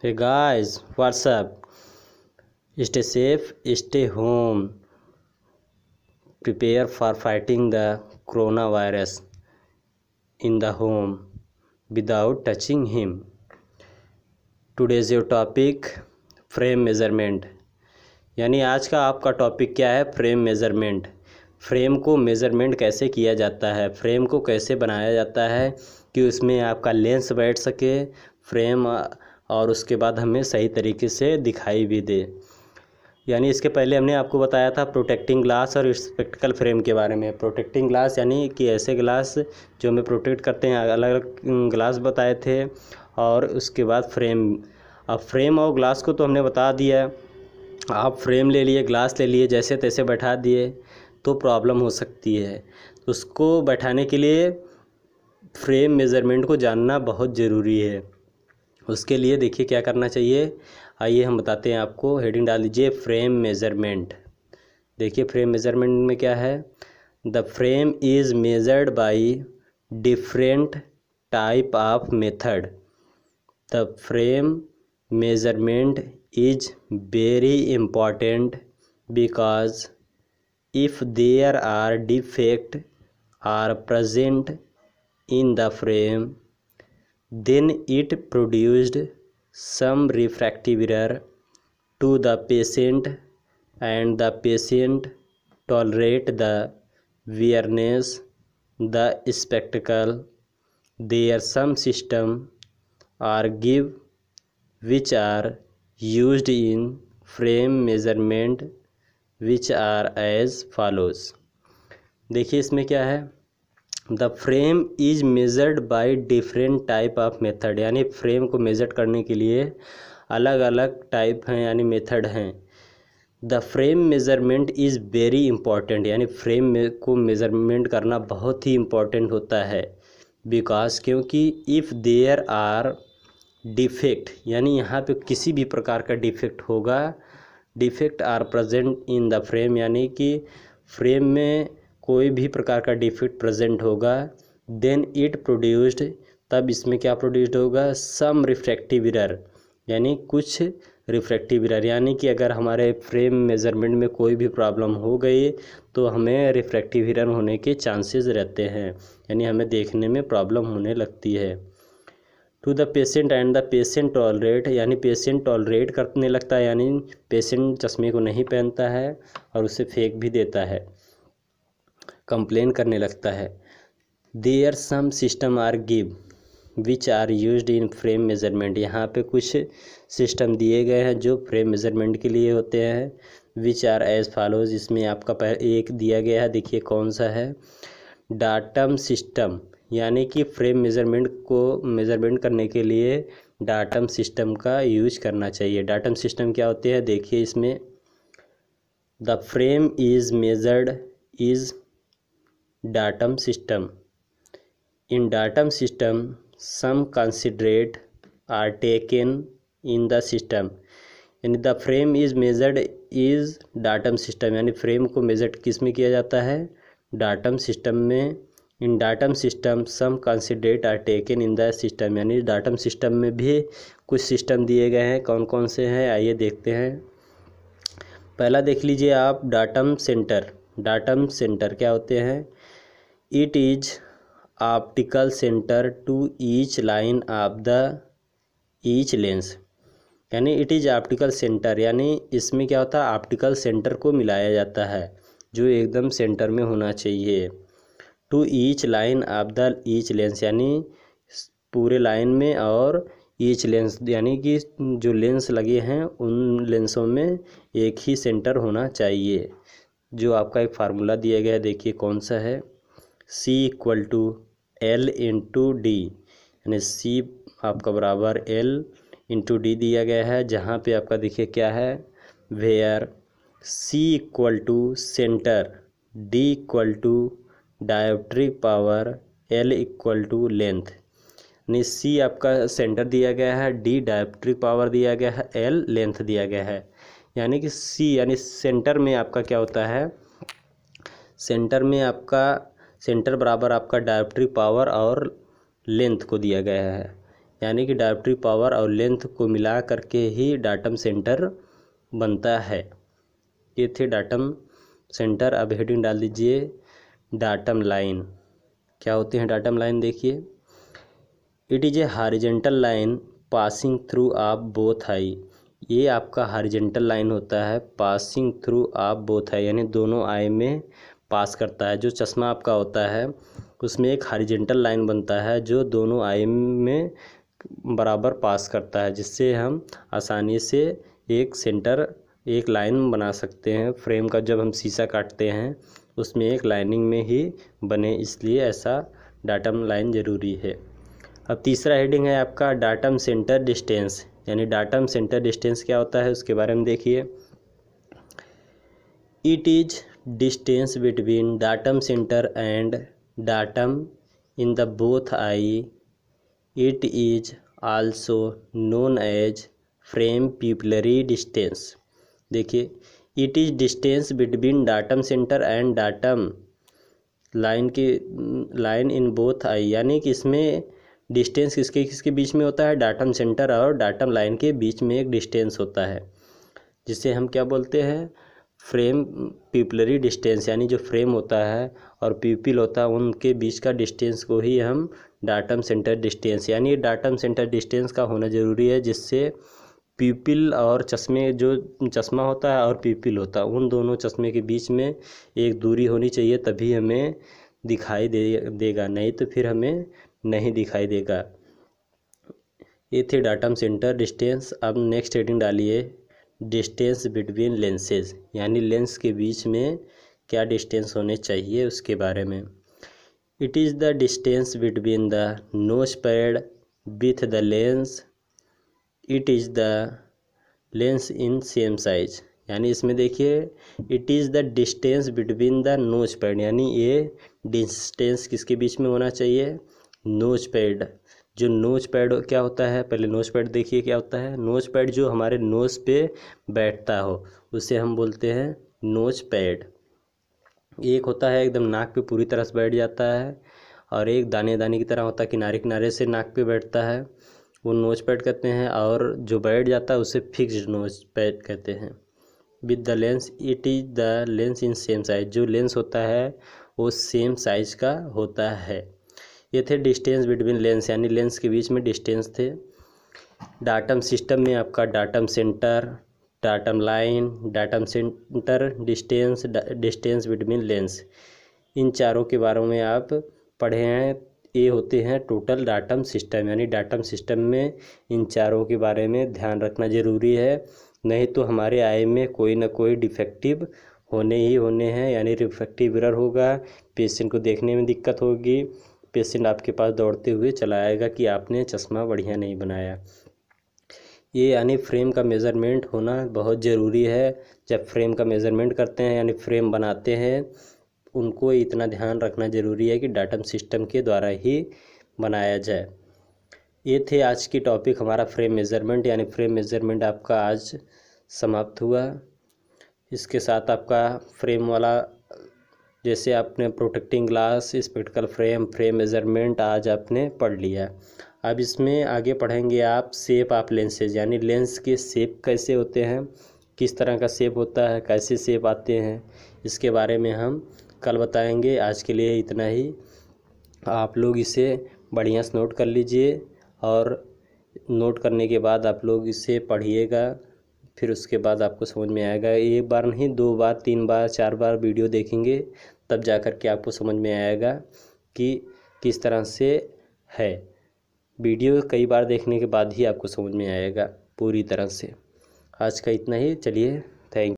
Hey guys, what's up? Stay safe, stay home. Prepare for fighting the coronavirus in the home without touching him. Today's your topic frame measurement. यानी आज का आपका topic क्या है? Frame measurement. Frame को measurement कैसे किया जाता है, फ्रेम को कैसे बनाया जाता है कि उसमें आपका लेंस बैठ सके फ्रेम, और उसके बाद हमें सही तरीके से दिखाई भी दे। यानी इसके पहले हमने आपको बताया था प्रोटेक्टिंग ग्लास और स्पेक्टिकल फ्रेम के बारे में। प्रोटेक्टिंग ग्लास यानी कि ऐसे ग्लास जो हमें प्रोटेक्ट करते हैं, अलग अलग ग्लास बताए थे। और उसके बाद फ्रेम। अब फ्रेम और ग्लास को तो हमने बता दिया। आप फ्रेम ले लिए, ग्लास ले लिए, जैसे तैसे बैठा दिए तो प्रॉब्लम हो सकती है। उसको बैठाने के लिए फ्रेम मेज़रमेंट को जानना बहुत ज़रूरी है। उसके लिए देखिए क्या करना चाहिए, आइए हम बताते हैं आपको। हेडिंग डाल दीजिए फ्रेम मेज़रमेंट। देखिए फ्रेम मेज़रमेंट में क्या है। The frame is measured by different type of method. The frame measurement is very important because if there are defects are present in the frame, then it produced some refractive error to the patient and the patient tolerate the wearness the spectacle. There some system are give which are used in frame measurement which are as follows। देखिए इसमें क्या है। The frame is measured by different type of method. यानी frame को major करने के लिए अलग अलग टाइप हैं, यानी मेथड हैं। The frame measurement is very important. यानी फ्रेम को मेज़रमेंट करना बहुत ही इम्पॉर्टेंट होता है। बिकॉज क्योंकि इफ़ देयर आर डिफेक्ट, यानी यहाँ पे किसी भी प्रकार का डिफेक्ट होगा, defect are present in the frame, यानी कि फ्रेम में कोई भी प्रकार का डिफेक्ट प्रेजेंट होगा, देन इट प्रोड्यूस्ड, तब इसमें क्या प्रोड्यूस्ड होगा, सम रिफ्रैक्टिव एरर, यानी कुछ रिफ्रैक्टिव एरर। यानी कि अगर हमारे फ्रेम मेज़रमेंट में कोई भी प्रॉब्लम हो गई तो हमें रिफ्रैक्टिव एरर होने के चांसेस रहते हैं, यानी हमें देखने में प्रॉब्लम होने लगती है। To the patient and the patient tolerate, यानी पेशेंट टॉलरेट करने लगता है, यानी पेशेंट चश्मे को नहीं पहनता है और उसे फेंक भी देता है, कंप्लेन करने लगता है। There some system are give which are used in frame measurement. यहाँ पे कुछ सिस्टम दिए गए हैं जो फ्रेम मेज़रमेंट के लिए होते हैं। विच आर एज फॉलोज, इसमें आपका एक दिया गया है, देखिए कौन सा है। डाटम सिस्टम, यानी कि फ्रेम मेज़रमेंट को मेज़रमेंट करने के लिए डाटम सिस्टम का यूज करना चाहिए। डाटम सिस्टम क्या होते हैं, देखिए इसमें। The frame is measured is datum system. In datum system some considerate are taken in the system. यानी the frame is measured is datum system, यानी फ्रेम को मेजर किस में किया जाता है, डाटम सिस्टम में। In datum system some considerate are taken in the system, यानी डाटम सिस्टम में भी कुछ सिस्टम दिए गए हैं। कौन कौन से हैं आइए देखते हैं। पहला देख लीजिए आप, डाटम सेंटर। डाटम सेंटर क्या होते हैं। It is optical centre to each line of the each lens. यानी इट इज ऑप्टिकल सेंटर, यानी इसमें क्या होता है, ऑप्टिकल सेंटर को मिलाया जाता है जो एकदम सेंटर में होना चाहिए। To each line of the each lens, यानी पूरे लाइन में, और ईच लेंस यानी कि जो लेंस लगे हैं उन लेंसों में एक ही सेंटर होना चाहिए। जो आपका एक फार्मूला दिया गया है, देखिए कौन सा है। C equal to L into D, यानी C आपका बराबर L इंटू डी दिया गया है। जहाँ पे आपका देखिए क्या है, where C equal to centre, D equal to dioptric power, L equal to length. यानी C आपका सेंटर दिया गया है, D डायोप्ट्रिक पावर दिया गया है, L लेंथ दिया गया है। यानी कि C यानी सेंटर में आपका क्या होता है, सेंटर में आपका सेंटर बराबर आपका डायोप्ट्रिक पावर और लेंथ को दिया गया है। यानी कि डायोप्ट्री पावर और लेंथ को मिला करके ही डाटम सेंटर बनता है। ये थे डाटम सेंटर। अब हेडिंग डाल दीजिए डाटम लाइन। क्या होते हैं डाटम लाइन? देखिए, it is a horizontal line passing through आप बोथ आई। ये आपका हॉरिजॉन्टल लाइन होता है पासिंग थ्रू आप बोथ आई, यानी दोनों आई में पास करता है। जो चश्मा आपका होता है उसमें एक हॉरिजॉन्टल लाइन बनता है जो दोनों आई में बराबर पास करता है, जिससे हम आसानी से एक लाइन बना सकते हैं। फ्रेम का जब हम शीशा काटते हैं उसमें एक लाइनिंग में ही बने, इसलिए ऐसा डाटम लाइन ज़रूरी है। अब तीसरा हेडिंग है आपका डाटम सेंटर डिस्टेंस। यानी डाटम सेंटर डिस्टेंस क्या होता है उसके बारे में देखिए। It is distance between datum centre and datum in the both eye. It is also known as frame pupillary distance. देखिए, it is distance between datum centre and datum line in both eye, यानी कि इसमें distance किसके बीच में होता है? Datum centre और डाटम लाइन के बीच में एक डिस्टेंस होता है, जिसे हम क्या बोलते हैं? Frame pupillary distance. यानी जो फ्रेम होता है और प्यूपिल होता है उनके बीच का डिस्टेंस को ही हम डाटम सेंटर डिस्टेंस, यानी डाटम सेंटर डिस्टेंस का होना ज़रूरी है, जिससे प्यूपिल और चश्मा होता है और प्यूपिल होता है उन दोनों चश्मे के बीच में एक दूरी होनी चाहिए, तभी हमें दिखाई देगा, नहीं तो फिर हमें नहीं दिखाई देगा। ये थे डाटम सेंटर डिस्टेंस। अब नेक्स्ट हेडिंग डालिए डिस्टेंस बिटवीन लेंसेज, यानी लेंस के बीच में क्या डिस्टेंस होने चाहिए उसके बारे में। It is the distance between the nose pad with the lens. It is the lens in same size. यानी इसमें देखिए it is the distance between the nose pad, यानी ये डिस्टेंस किसके बीच में होना चाहिए? Nose pad. जो नोज पैड क्या होता है? पहले नोज पैड देखिए क्या होता है। नोज पैड जो हमारे नोज पे बैठता हो उसे हम बोलते हैं नोज पैड। एक होता है एकदम नाक पे पूरी तरह से बैठ जाता है, और एक दाने दाने की तरह होता है, किनारे किनारे से नाक पे बैठता है, वो नोज पैड कहते हैं। और जो बैठ जाता है उसे फिक्स्ड नोज पैड कहते हैं। With the lens, it is the lens in same size. जो लेंस होता है वो सेम साइज का होता है। ये थे डिस्टेंस बिटवीन लेंस, यानी लेंस के बीच में डिस्टेंस थे। डाटम सिस्टम में आपका datum centre, datum line, datum centre distance between lens, इन चारों के बारे में आप पढ़े हैं। ये होते हैं टोटल डाटम सिस्टम, यानी डाटम सिस्टम में इन चारों के बारे में ध्यान रखना ज़रूरी है, नहीं तो हमारे आई में कोई ना कोई डिफेक्टिव होने ही होने हैं, यानी रिफ्रैक्टिव एरर होगा, पेशेंट को देखने में दिक्कत होगी, पेशेंट आपके पास दौड़ते हुए चला आएगा कि आपने चश्मा बढ़िया नहीं बनाया। ये यानी फ्रेम का मेज़रमेंट होना बहुत ज़रूरी है। जब फ्रेम का मेज़रमेंट करते हैं यानी फ्रेम बनाते हैं, उनको इतना ध्यान रखना ज़रूरी है कि डाटम सिस्टम के द्वारा ही बनाया जाए। ये थे आज की टॉपिक हमारा फ्रेम मेज़रमेंट, यानी फ्रेम मेज़रमेंट आपका आज समाप्त हुआ। इसके साथ आपका फ्रेम वाला, जैसे आपने protecting glass, spectacled frame measurement आज आपने पढ़ लिया। अब इसमें आगे पढ़ेंगे आप शेप ऑफ लेंसेज, यानी लेंस के शेप कैसे होते हैं, किस तरह का शेप होता है, कैसे शेप आते हैं, इसके बारे में हम कल बताएंगे। आज के लिए इतना ही। आप लोग इसे बढ़िया से नोट कर लीजिए, और नोट करने के बाद आप लोग इसे पढ़िएगा, फिर उसके बाद आपको समझ में आएगा। एक बार नहीं, 2 बार, 3 बार, 4 बार वीडियो देखेंगे, तब जा कर के आपको समझ में आएगा कि किस तरह से है। वीडियो कई बार देखने के बाद ही आपको समझ में आएगा पूरी तरह से। आज का इतना ही, चलिए